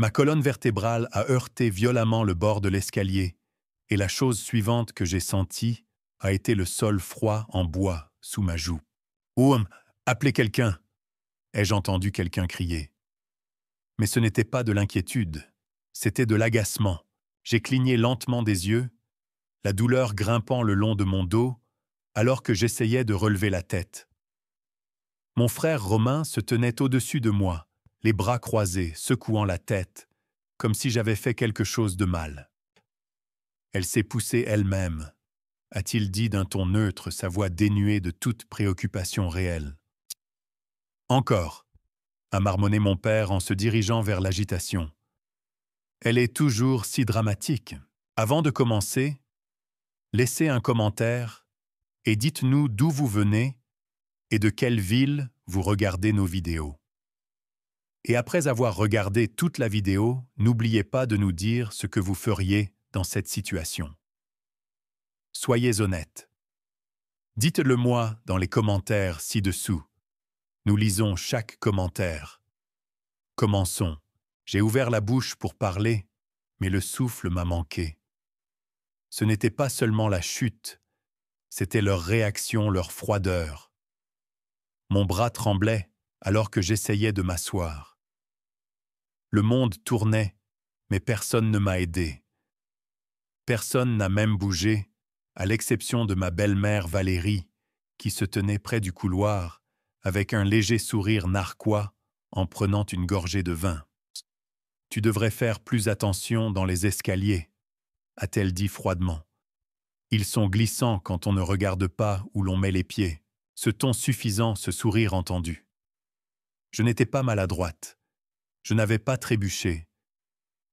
Ma colonne vertébrale a heurté violemment le bord de l'escalier, et la chose suivante que j'ai sentie a été le sol froid en bois sous ma joue. « Oum, appelez quelqu'un !» ai-je entendu quelqu'un crier. Mais ce n'était pas de l'inquiétude, c'était de l'agacement. J'ai cligné lentement des yeux, la douleur grimpant le long de mon dos, alors que j'essayais de relever la tête. Mon frère Romain se tenait au-dessus de moi, les bras croisés, secouant la tête, comme si j'avais fait quelque chose de mal. « Elle s'est poussée elle-même », a-t-il dit d'un ton neutre, sa voix dénuée de toute préoccupation réelle. « Encore », a marmonné mon père en se dirigeant vers l'agitation. « Elle est toujours si dramatique. Avant de commencer, laissez un commentaire et dites-nous d'où vous venez et de quelle ville vous regardez nos vidéos. Et après avoir regardé toute la vidéo, n'oubliez pas de nous dire ce que vous feriez dans cette situation. Soyez honnête. Dites-le-moi dans les commentaires ci-dessous. Nous lisons chaque commentaire. Commençons. J'ai ouvert la bouche pour parler, mais le souffle m'a manqué. Ce n'était pas seulement la chute, c'était leur réaction, leur froideur. Mon bras tremblait alors que j'essayais de m'asseoir. Le monde tournait, mais personne ne m'a aidé. Personne n'a même bougé, à l'exception de ma belle-mère Valérie, qui se tenait près du couloir, avec un léger sourire narquois, en prenant une gorgée de vin. « Tu devrais faire plus attention dans les escaliers », a-t-elle dit froidement. « Ils sont glissants quand on ne regarde pas où l'on met les pieds. » Ce ton suffisant, ce sourire entendu. Je n'étais pas maladroite. Je n'avais pas trébuché.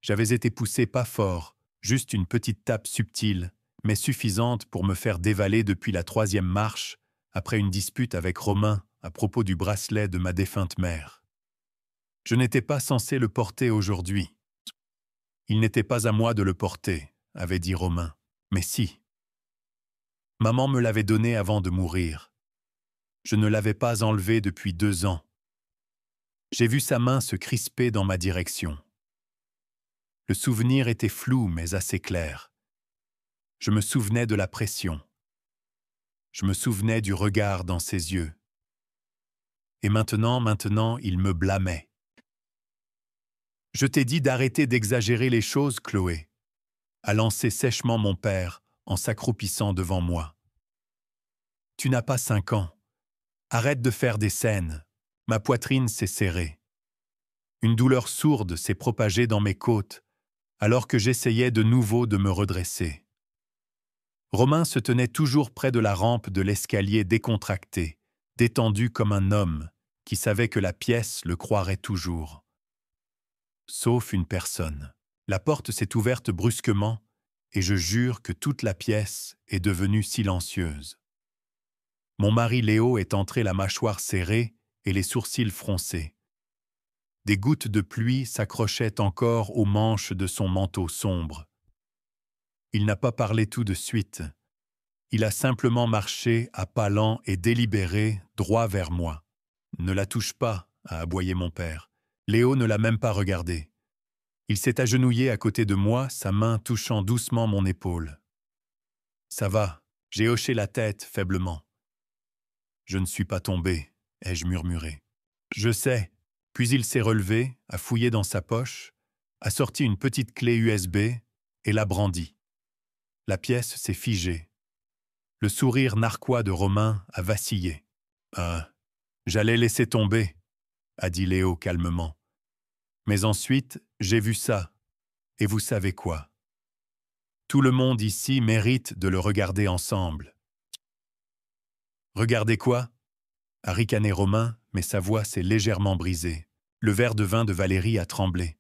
J'avais été poussé pas fort, juste une petite tape subtile, mais suffisante pour me faire dévaler depuis la 3e marche, après une dispute avec Romain à propos du bracelet de ma défunte mère. Je n'étais pas censé le porter aujourd'hui. Il n'était pas à moi de le porter, avait dit Romain. Mais si. Maman me l'avait donné avant de mourir. Je ne l'avais pas enlevé depuis 2 ans. J'ai vu sa main se crisper dans ma direction. Le souvenir était flou mais assez clair. Je me souvenais de la pression. Je me souvenais du regard dans ses yeux. Et maintenant, il me blâmait. « Je t'ai dit d'arrêter d'exagérer les choses, Chloé », a lancé sèchement mon père en s'accroupissant devant moi. « Tu n'as pas 5 ans. Arrête de faire des scènes. » Ma poitrine s'est serrée. Une douleur sourde s'est propagée dans mes côtes, alors que j'essayais de nouveau de me redresser. Romain se tenait toujours près de la rampe de l'escalier décontracté, détendu comme un homme qui savait que la pièce le croirait toujours. Sauf une personne. La porte s'est ouverte brusquement et je jure que toute la pièce est devenue silencieuse. Mon mari Léo est entré la mâchoire serrée et les sourcils froncés. Des gouttes de pluie s'accrochaient encore aux manches de son manteau sombre. Il n'a pas parlé tout de suite. Il a simplement marché à pas lents et délibérés droit vers moi. « Ne la touche pas », a aboyé mon père. Léo ne l'a même pas regardé. Il s'est agenouillé à côté de moi, sa main touchant doucement mon épaule. « Ça va », j'ai hoché la tête faiblement. « Je ne suis pas tombé », ai-je murmuré. « Je sais. » Puis il s'est relevé, a fouillé dans sa poche, a sorti une petite clé USB et l'a brandie. La pièce s'est figée. Le sourire narquois de Romain a vacillé. « Ah, j'allais laisser tomber », a dit Léo calmement. Mais ensuite, j'ai vu ça. Et vous savez quoi? Tout le monde ici mérite de le regarder ensemble. « Regardez quoi ?» a ricané Romain, mais sa voix s'est légèrement brisée. Le verre de vin de Valérie a tremblé.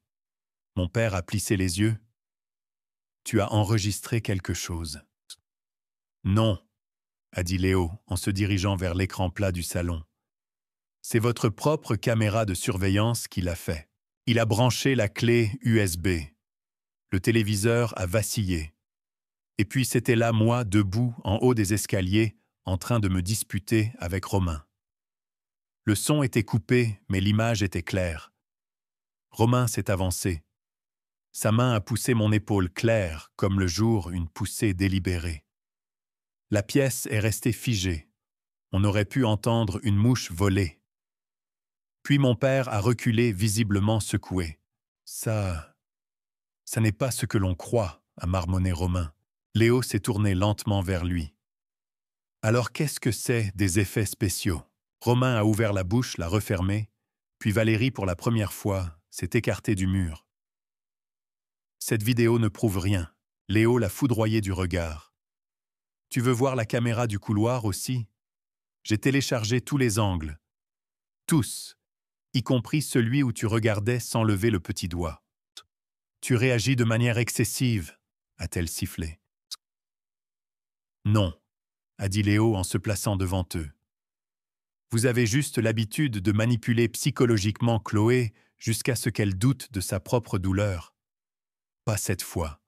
Mon père a plissé les yeux. « Tu as enregistré quelque chose. »« Non, » a dit Léo en se dirigeant vers l'écran plat du salon. « C'est votre propre caméra de surveillance qui l'a fait. » Il a branché la clé USB. Le téléviseur a vacillé. Et puis c'était là moi, debout, en haut des escaliers, en train de me disputer avec Romain. Le son était coupé, mais l'image était claire. Romain s'est avancé. Sa main a poussé mon épaule claire, comme le jour une poussée délibérée. La pièce est restée figée. On aurait pu entendre une mouche voler. Puis mon père a reculé, visiblement secoué. Ça n'est pas ce que l'on croit, a marmonné Romain. Léo s'est tourné lentement vers lui. Alors qu'est-ce que c'est des effets spéciaux? Romain a ouvert la bouche, l'a refermée, puis Valérie, pour la première fois, s'est écartée du mur. Cette vidéo ne prouve rien. Léo l'a foudroyé du regard. Tu veux voir la caméra du couloir aussi? J'ai téléchargé tous les angles. Tous, y compris celui où tu regardais sans lever le petit doigt. Tu réagis de manière excessive, a-t-elle sifflé. Non, a dit Léo en se plaçant devant eux. Vous avez juste l'habitude de manipuler psychologiquement Chloé jusqu'à ce qu'elle doute de sa propre douleur. Pas cette fois.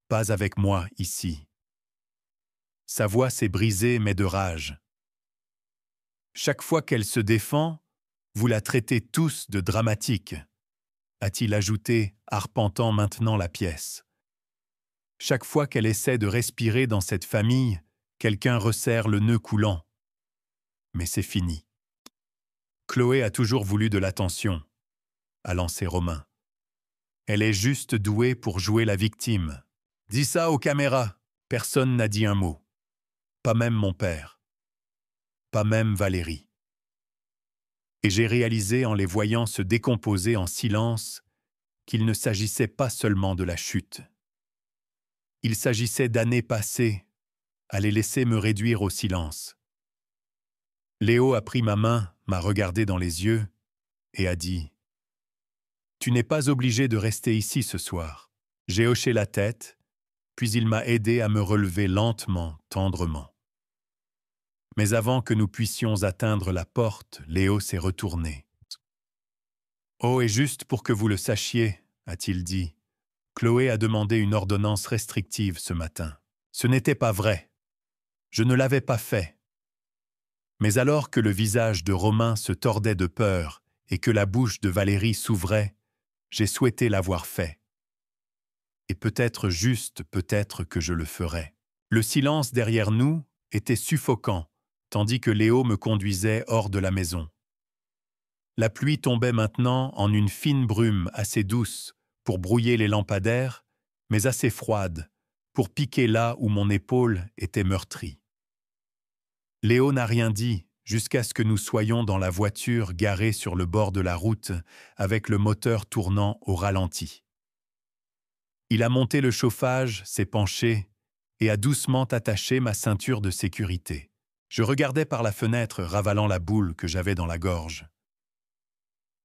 Pas avec moi, ici. Sa voix s'est brisée, mais de rage. Chaque fois qu'elle se défend, vous la traitez tous de dramatique, a-t-il ajouté, arpentant maintenant la pièce. Chaque fois qu'elle essaie de respirer dans cette famille, quelqu'un resserre le nœud coulant. Mais c'est fini. Chloé a toujours voulu de l'attention, a lancé Romain. Elle est juste douée pour jouer la victime. Dis ça aux caméras. Personne n'a dit un mot. Pas même mon père. Pas même Valérie. Et j'ai réalisé en les voyant se décomposer en silence qu'il ne s'agissait pas seulement de la chute. Il s'agissait d'années passées, à les laisser me réduire au silence. Léo a pris ma main, m'a regardé dans les yeux et a dit « Tu n'es pas obligé de rester ici ce soir. » J'ai hoché la tête, puis il m'a aidé à me relever lentement, tendrement. Mais avant que nous puissions atteindre la porte, Léo s'est retourné. « Oh, et juste pour que vous le sachiez, a-t-il dit, Chloé a demandé une ordonnance restrictive ce matin. Ce n'était pas vrai. Je ne l'avais pas fait. » Mais alors que le visage de Romain se tordait de peur et que la bouche de Valérie s'ouvrait, j'ai souhaité l'avoir fait. Et peut-être que je le ferais. Le silence derrière nous était suffocant, tandis que Léo me conduisait hors de la maison. La pluie tombait maintenant en une fine brume assez douce pour brouiller les lampadaires, mais assez froide pour piquer là où mon épaule était meurtrie. Léo n'a rien dit jusqu'à ce que nous soyons dans la voiture garée sur le bord de la route avec le moteur tournant au ralenti. Il a monté le chauffage, s'est penché et a doucement attaché ma ceinture de sécurité. Je regardais par la fenêtre ravalant la boule que j'avais dans la gorge.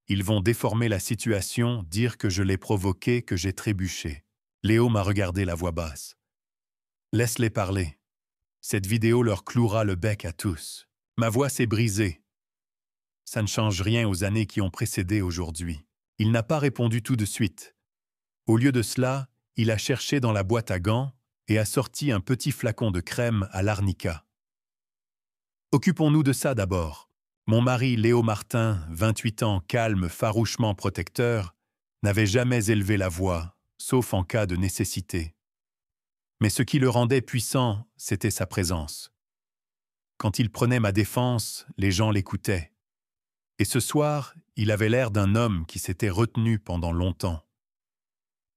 Ils vont déformer la situation, dire que je l'ai provoqué, que j'ai trébuché. Léo m'a regardé la voix basse. Laisse-les parler. Cette vidéo leur clouera le bec à tous. Ma voix s'est brisée. Ça ne change rien aux années qui ont précédé aujourd'hui. Il n'a pas répondu tout de suite. Au lieu de cela, il a cherché dans la boîte à gants et a sorti un petit flacon de crème à l'arnica. Occupons-nous de ça d'abord. Mon mari Léo Martin, 28 ans, calme, farouchement protecteur, n'avait jamais élevé la voix, sauf en cas de nécessité. Mais ce qui le rendait puissant, c'était sa présence. Quand il prenait ma défense, les gens l'écoutaient. Et ce soir, il avait l'air d'un homme qui s'était retenu pendant longtemps.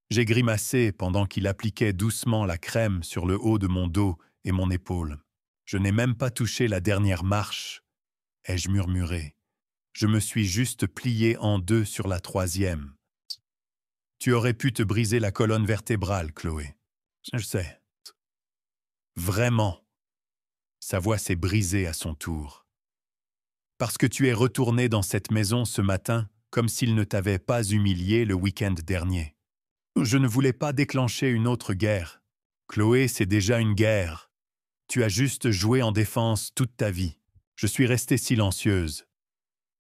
J'ai grimacé pendant qu'il appliquait doucement la crème sur le haut de mon dos et mon épaule. Je n'ai même pas touché la dernière marche, ai-je murmuré. Je me suis juste plié en deux sur la troisième. Tu aurais pu te briser la colonne vertébrale, Chloé. Je sais. Vraiment. Sa voix s'est brisée à son tour. Parce que tu es retourné dans cette maison ce matin comme s'il ne t'avait pas humilié le week-end dernier. Je ne voulais pas déclencher une autre guerre. Chloé, c'est déjà une guerre. Tu as juste joué en défense toute ta vie. Je suis restée silencieuse.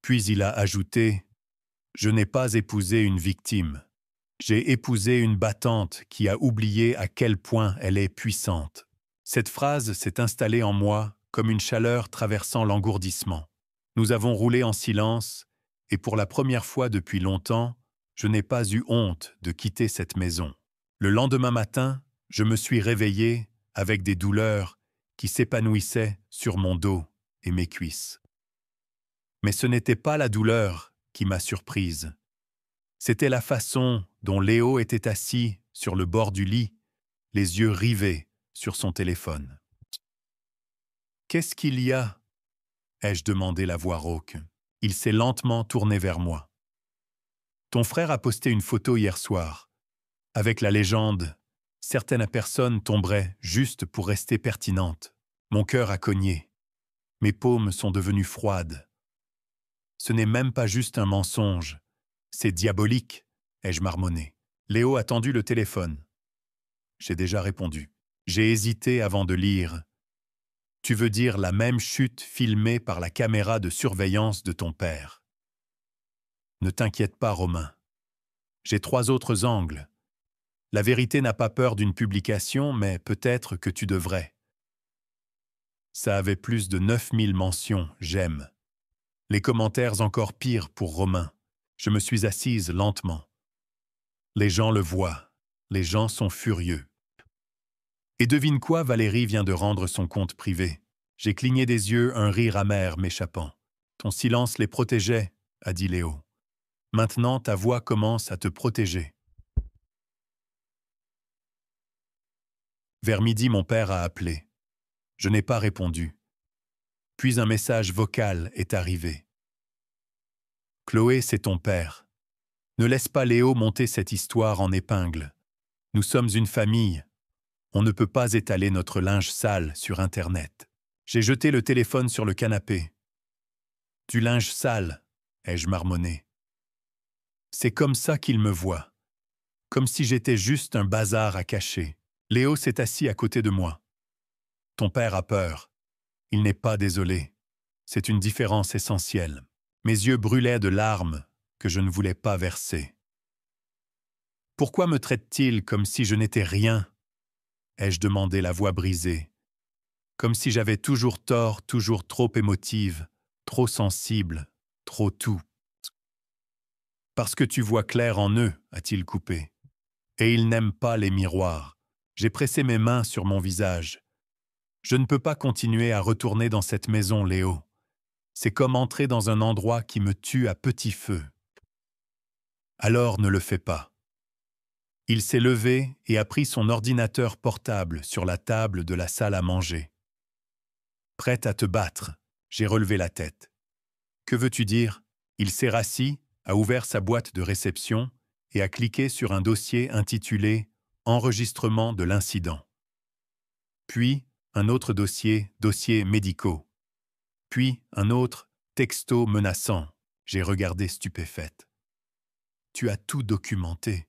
Puis il a ajouté « Je n'ai pas épousé une victime. J'ai épousé une battante qui a oublié à quel point elle est puissante. » Cette phrase s'est installée en moi comme une chaleur traversant l'engourdissement. Nous avons roulé en silence et pour la première fois depuis longtemps, Je n'ai pas eu honte de quitter cette maison. Le lendemain matin, je me suis réveillé avec des douleurs qui s'épanouissaient sur mon dos et mes cuisses. Mais ce n'était pas la douleur qui m'a surprise. C'était la façon dont Léo était assis sur le bord du lit, les yeux rivés sur son téléphone. « Qu'est-ce qu'il y a ?» ai-je demandé la voix rauque. Il s'est lentement tourné vers moi. « Ton frère a posté une photo hier soir, avec la légende « Certaines personnes tomberaient juste pour rester pertinentes. » Mon cœur a cogné. Mes paumes sont devenues froides. Ce n'est même pas juste un mensonge. C'est diabolique, ai-je marmonné. Léo a tendu le téléphone. J'ai déjà répondu. J'ai hésité avant de lire. Tu veux dire la même chute filmée par la caméra de surveillance de ton père. Ne t'inquiète pas, Romain. J'ai 3 autres angles. La vérité n'a pas peur d'une publication, mais peut-être que tu devrais. Ça avait plus de 9000 mentions, j'aime. Les commentaires encore pires pour Romain. Je me suis assise lentement. Les gens le voient. Les gens sont furieux. Et devine quoi, Valérie vient de rendre son compte privé. J'ai cligné des yeux, un rire amer m'échappant. Ton silence les protégeait, a dit Léo. Maintenant, ta voix commence à te protéger. Vers midi, mon père a appelé. Je n'ai pas répondu. Puis un message vocal est arrivé. Chloé, c'est ton père. Ne laisse pas Léo monter cette histoire en épingle. Nous sommes une famille. On ne peut pas étaler notre linge sale sur Internet. J'ai jeté le téléphone sur le canapé. Du linge sale, ai-je marmonné. C'est comme ça qu'il me voit. Comme si j'étais juste un bazar à cacher. Léo s'est assis à côté de moi. Ton père a peur. Il n'est pas désolé. C'est une différence essentielle. Mes yeux brûlaient de larmes que je ne voulais pas verser. Pourquoi me traite-t-il comme si je n'étais rien ? Ai-je demandé, la voix brisée. Comme si j'avais toujours tort, toujours trop émotive, trop sensible, trop tout. Parce que tu vois clair en eux, a-t-il coupé. Et ils n'aiment pas les miroirs. J'ai pressé mes mains sur mon visage. Je ne peux pas continuer à retourner dans cette maison, Léo. C'est comme entrer dans un endroit qui me tue à petit feu. Alors ne le fais pas. Il s'est levé et a pris son ordinateur portable sur la table de la salle à manger. Prête à te battre, j'ai relevé la tête. Que veux-tu dire ? Il s'est rassis, a ouvert sa boîte de réception et a cliqué sur un dossier intitulé « Enregistrement de l'incident ». Puis, un autre dossier « Dossiers médicaux ». Puis, un autre « Texto menaçant ». J'ai regardé stupéfaite. Tu as tout documenté.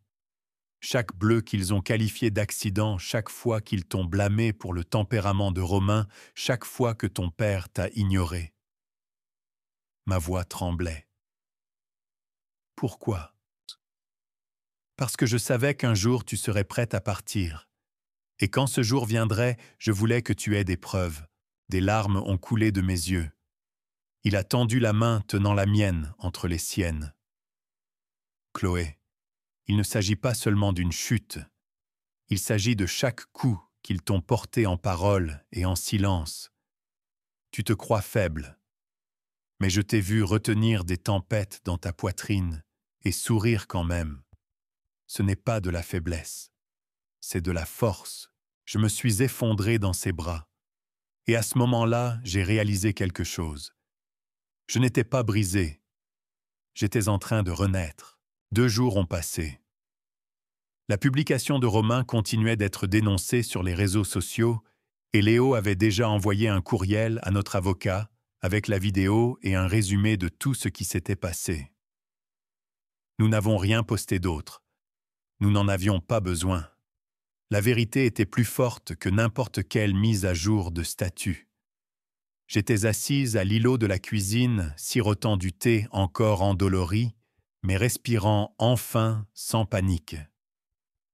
Chaque bleu qu'ils ont qualifié d'accident, chaque fois qu'ils t'ont blâmé pour le tempérament de Romain, chaque fois que ton père t'a ignoré. Ma voix tremblait. Pourquoi ? Parce que je savais qu'un jour tu serais prête à partir. Et quand ce jour viendrait, je voulais que tu aies des preuves. Des larmes ont coulé de mes yeux. Il a tendu la main tenant la mienne entre les siennes. Chloé, il ne s'agit pas seulement d'une chute. Il s'agit de chaque coup qu'ils t'ont porté en parole et en silence. Tu te crois faible. Mais je t'ai vu retenir des tempêtes dans ta poitrine et sourire quand même. Ce n'est pas de la faiblesse, c'est de la force. Je me suis effondré dans ses bras. Et à ce moment-là, j'ai réalisé quelque chose. Je n'étais pas brisé. J'étais en train de renaître. 2 jours ont passé. La publication de Romain continuait d'être dénoncée sur les réseaux sociaux et Léo avait déjà envoyé un courriel à notre avocat avec la vidéo et un résumé de tout ce qui s'était passé. Nous n'avons rien posté d'autre. Nous n'en avions pas besoin. La vérité était plus forte que n'importe quelle mise à jour de statut. J'étais assise à l'îlot de la cuisine, sirotant du thé encore endolori, mais respirant enfin sans panique.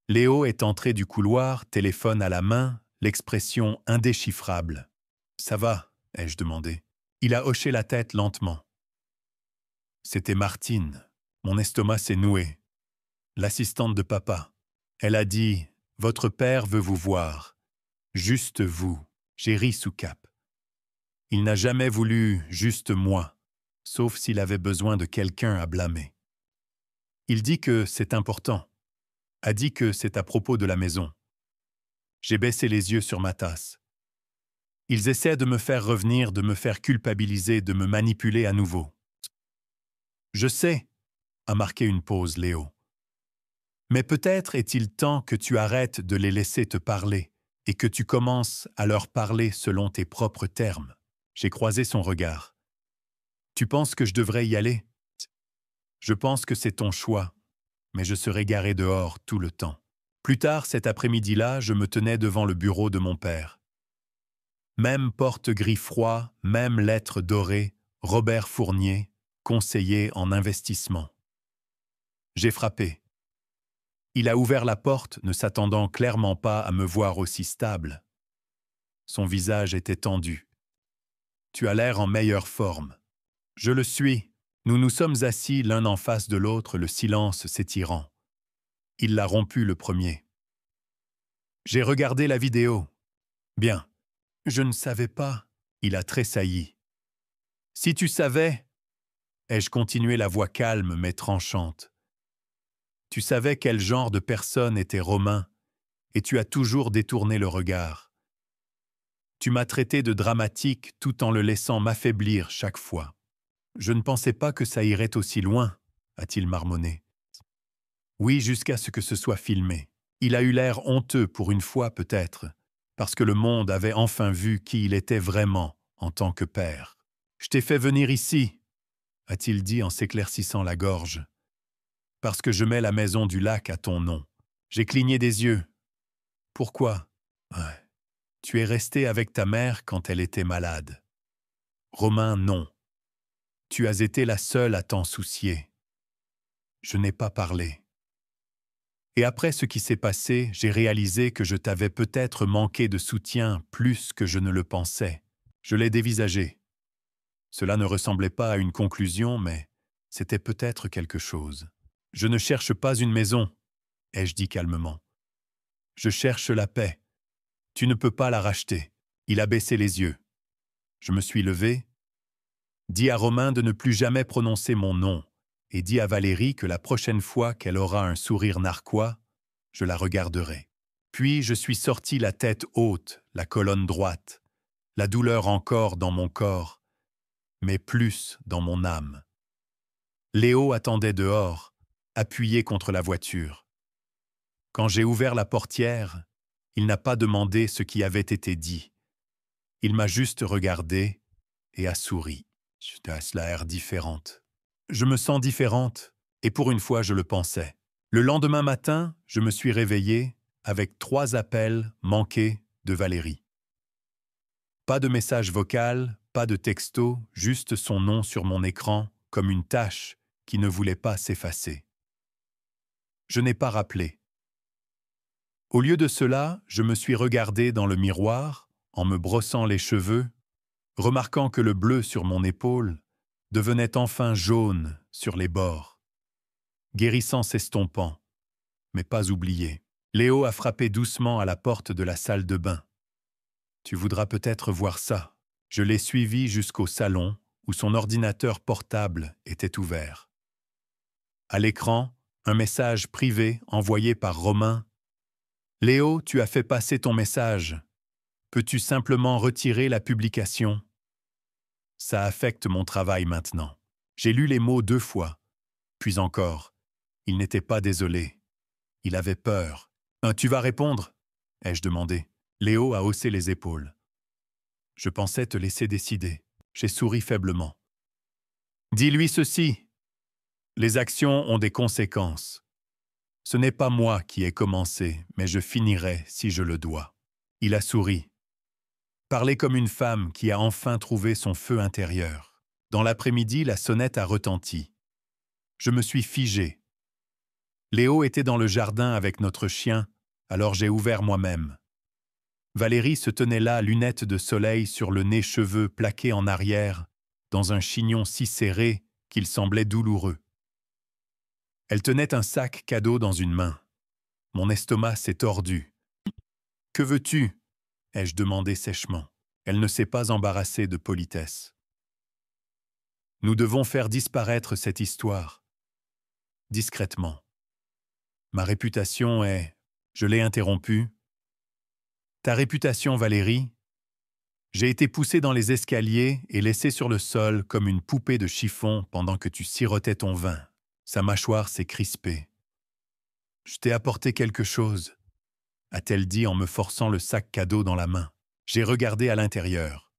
Léo est entré du couloir, téléphone à la main, l'expression indéchiffrable. « Ça va ?» ai-je demandé. Il a hoché la tête lentement. C'était Martine. Mon estomac s'est noué. l'assistante de papa. Elle a dit « Votre père veut vous voir. Juste vous. » J'ai ri sous cap. Il n'a jamais voulu juste moi, sauf s'il avait besoin de quelqu'un à blâmer. Il dit que c'est important. A dit que c'est à propos de la maison. J'ai baissé les yeux sur ma tasse. Ils essaient de me faire revenir, de me faire culpabiliser, de me manipuler à nouveau. Je sais, a marqué une pause Léo. Mais peut-être est-il temps que tu arrêtes de les laisser te parler et que tu commences à leur parler selon tes propres termes. J'ai croisé son regard. Tu penses que je devrais y aller? Je pense que c'est ton choix, mais je serai garé dehors tout le temps. Plus tard cet après-midi-là, je me tenais devant le bureau de mon père. Même porte-gris froid, même lettre dorée, Robert Fournier, conseiller en investissement. J'ai frappé. Il a ouvert la porte, ne s'attendant clairement pas à me voir aussi stable. Son visage était tendu. « Tu as l'air en meilleure forme. » Je le suis. Nous nous sommes assis l'un en face de l'autre, le silence s'étirant. Il l'a rompu le premier. J'ai regardé la vidéo. Bien. Je ne savais pas. Il a tressailli. Si tu savais, ai-je continué la voix calme mais tranchante. Tu savais quel genre de personne était Romain, et tu as toujours détourné le regard. Tu m'as traité de dramatique tout en le laissant m'affaiblir chaque fois. Je ne pensais pas que ça irait aussi loin, a-t-il marmonné. Oui, jusqu'à ce que ce soit filmé. Il a eu l'air honteux pour une fois peut-être, parce que le monde avait enfin vu qui il était vraiment en tant que père. Je t'ai fait venir ici, a-t-il dit en s'éclaircissant la gorge, parce que je mets la maison du lac à ton nom. J'ai cligné des yeux. Pourquoi? Ouais. Tu es resté avec ta mère quand elle était malade. Romain, non. Tu as été la seule à t'en soucier. Je n'ai pas parlé. Et après ce qui s'est passé, j'ai réalisé que je t'avais peut-être manqué de soutien plus que je ne le pensais. Je l'ai dévisagé. Cela ne ressemblait pas à une conclusion, mais c'était peut-être quelque chose. Je ne cherche pas une maison, ai-je dit calmement. Je cherche la paix. Tu ne peux pas la racheter. Il a baissé les yeux. Je me suis levé. Dis à Romain de ne plus jamais prononcer mon nom et dis à Valérie que la prochaine fois qu'elle aura un sourire narquois, je la regarderai. Puis je suis sorti la tête haute, la colonne droite, la douleur encore dans mon corps, mais plus dans mon âme. Léo attendait dehors, appuyé contre la voiture. Quand j'ai ouvert la portière, il n'a pas demandé ce qui avait été dit. Il m'a juste regardé et a souri. J'étais à cela l'air différente. Je me sens différente, et pour une fois je le pensais. Le lendemain matin, je me suis réveillé avec 3 appels manqués de Valérie. Pas de message vocal, pas de texto, juste son nom sur mon écran, comme une tache qui ne voulait pas s'effacer. Je n'ai pas rappelé. Au lieu de cela, je me suis regardé dans le miroir, en me brossant les cheveux, remarquant que le bleu sur mon épaule devenait enfin jaune sur les bords. Guérissant s'estompant, mais pas oublié. Léo a frappé doucement à la porte de la salle de bain. « Tu voudras peut-être voir ça. » Je l'ai suivi jusqu'au salon où son ordinateur portable était ouvert. À l'écran, un message privé envoyé par Romain. « Léo, tu as fait passer ton message. Peux-tu simplement retirer la publication? » Ça affecte mon travail maintenant. J'ai lu les mots 2 fois. Puis encore, il n'était pas désolé. Il avait peur. « Tu vas répondre ?» ai-je demandé. Léo a haussé les épaules. « Je pensais te laisser décider. » J'ai souri faiblement. « Dis-lui ceci. Les actions ont des conséquences. Ce n'est pas moi qui ai commencé, mais je finirai si je le dois. » Il a souri. Parler comme une femme qui a enfin trouvé son feu intérieur. Dans l'après-midi, la sonnette a retenti. Je me suis figé. Léo était dans le jardin avec notre chien, alors j'ai ouvert moi-même. Valérie se tenait là, lunettes de soleil sur le nez, cheveux plaqués en arrière, dans un chignon si serré qu'il semblait douloureux. Elle tenait un sac cadeau dans une main. Mon estomac s'est tordu. « Que veux-tu » ai-je demandé sèchement. Elle ne s'est pas embarrassée de politesse. « Nous devons faire disparaître cette histoire. » Discrètement. Ma réputation est... Je l'ai interrompue. « Ta réputation, Valérie ?» J'ai été poussé dans les escaliers et laissé sur le sol comme une poupée de chiffon pendant que tu sirotais ton vin. Sa mâchoire s'est crispée. « Je t'ai apporté quelque chose, » a-t-elle dit en me forçant le sac cadeau dans la main. J'ai regardé à l'intérieur.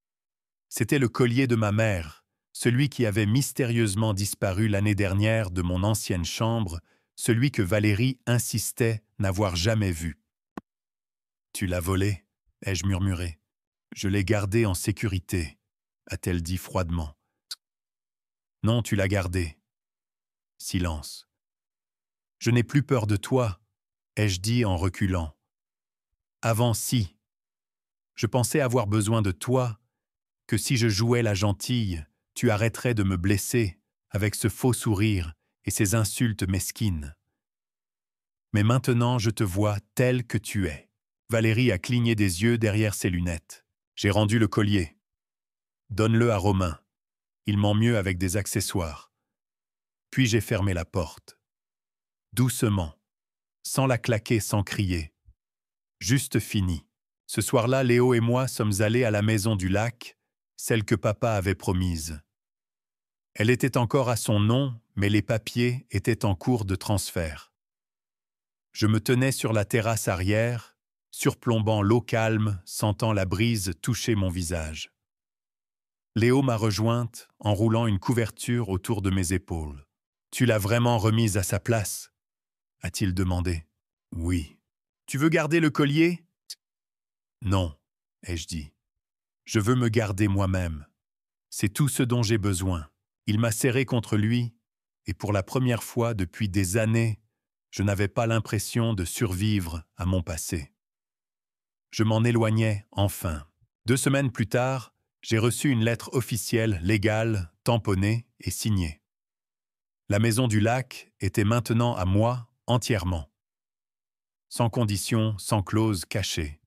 C'était le collier de ma mère, celui qui avait mystérieusement disparu l'année dernière de mon ancienne chambre, celui que Valérie insistait n'avoir jamais vu. « Tu l'as volé ?» ai-je murmuré. « Je l'ai gardé en sécurité, » a-t-elle dit froidement. « Non, tu l'as gardé. » Silence. « Je n'ai plus peur de toi, » ai-je dit en reculant. « Avant, si. Je pensais avoir besoin de toi, que si je jouais la gentille, tu arrêterais de me blesser avec ce faux sourire et ces insultes mesquines. Mais maintenant, je te vois tel que tu es. » Valérie a cligné des yeux derrière ses lunettes. J'ai rendu le collier. « Donne-le à Romain. Il ment mieux avec des accessoires. » Puis j'ai fermé la porte. Doucement, sans la claquer, sans crier. Juste fini. Ce soir-là, Léo et moi sommes allés à la maison du lac, celle que papa avait promise. Elle était encore à son nom, mais les papiers étaient en cours de transfert. Je me tenais sur la terrasse arrière, surplombant l'eau calme, sentant la brise toucher mon visage. Léo m'a rejointe en roulant une couverture autour de mes épaules. « Tu l'as vraiment remise à sa place ?» a-t-il demandé. « Oui. »« Tu veux garder le collier ?» ?»« Non, » ai-je dit. « Je veux me garder moi-même. C'est tout ce dont j'ai besoin. » Il m'a serré contre lui, et pour la première fois depuis des années, je n'avais pas l'impression de survivre à mon passé. Je m'en éloignais enfin. 2 semaines plus tard, j'ai reçu une lettre officielle, légale, tamponnée et signée. La maison du lac était maintenant à moi entièrement. Sans condition, sans clause cachée.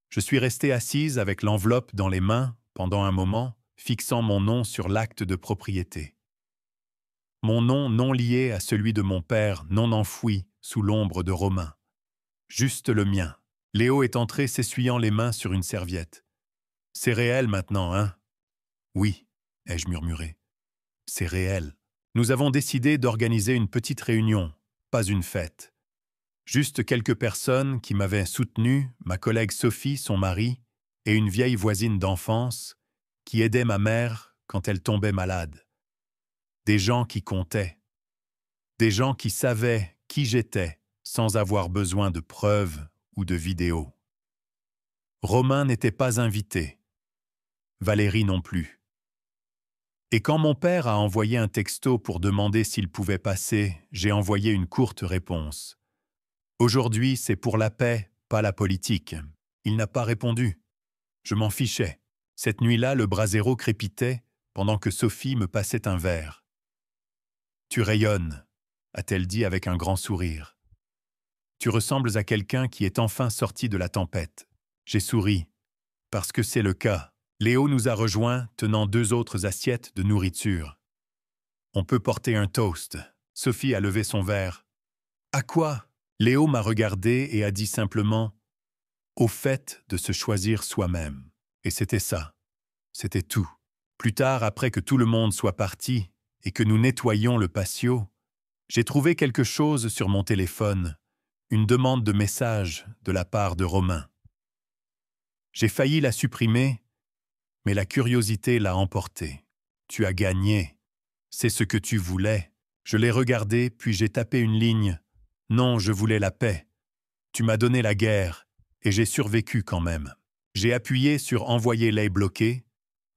Je suis resté assise avec l'enveloppe dans les mains pendant un moment, fixant mon nom sur l'acte de propriété. Mon nom non lié à celui de mon père, non enfoui sous l'ombre de Romain. Juste le mien. Léo est entré s'essuyant les mains sur une serviette. « C'est réel maintenant, hein ?»« Oui, » ai-je murmuré. « C'est réel. » Nous avons décidé d'organiser une petite réunion, pas une fête. Juste quelques personnes qui m'avaient soutenu, ma collègue Sophie, son mari, et une vieille voisine d'enfance, qui aidait ma mère quand elle tombait malade. Des gens qui comptaient. Des gens qui savaient qui j'étais sans avoir besoin de preuves ou de vidéos. Romain n'était pas invité. Valérie non plus. Et quand mon père a envoyé un texto pour demander s'il pouvait passer, j'ai envoyé une courte réponse. Aujourd'hui, c'est pour la paix, pas la politique. Il n'a pas répondu. Je m'en fichais. Cette nuit-là, le brasero crépitait pendant que Sophie me passait un verre. « Tu rayonnes », a-t-elle dit avec un grand sourire. « Tu ressembles à quelqu'un qui est enfin sorti de la tempête. » J'ai souri, parce que c'est le cas. Léo nous a rejoints, tenant 2 autres assiettes de nourriture. « On peut porter un toast. » Sophie a levé son verre. « À quoi ?» Léo m'a regardé et a dit simplement « Au fait de se choisir soi-même. » Et c'était ça. C'était tout. Plus tard, après que tout le monde soit parti et que nous nettoyions le patio, j'ai trouvé quelque chose sur mon téléphone, une demande de message de la part de Romain. J'ai failli la supprimer, mais la curiosité l'a emporté. « Tu as gagné. C'est ce que tu voulais. » Je l'ai regardé, puis j'ai tapé une ligne. « Non, je voulais la paix. Tu m'as donné la guerre, et j'ai survécu quand même. » J'ai appuyé sur « Envoyer les bloqués »,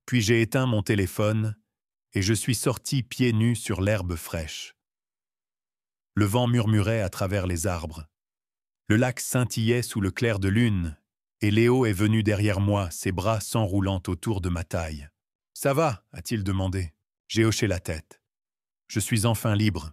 puis j'ai éteint mon téléphone, et je suis sorti pieds nus sur l'herbe fraîche. Le vent murmurait à travers les arbres. Le lac scintillait sous le clair de lune, et Léo est venu derrière moi, ses bras s'enroulant autour de ma taille. « Ça va ?» a-t-il demandé. J'ai hoché la tête. « Je suis enfin libre. »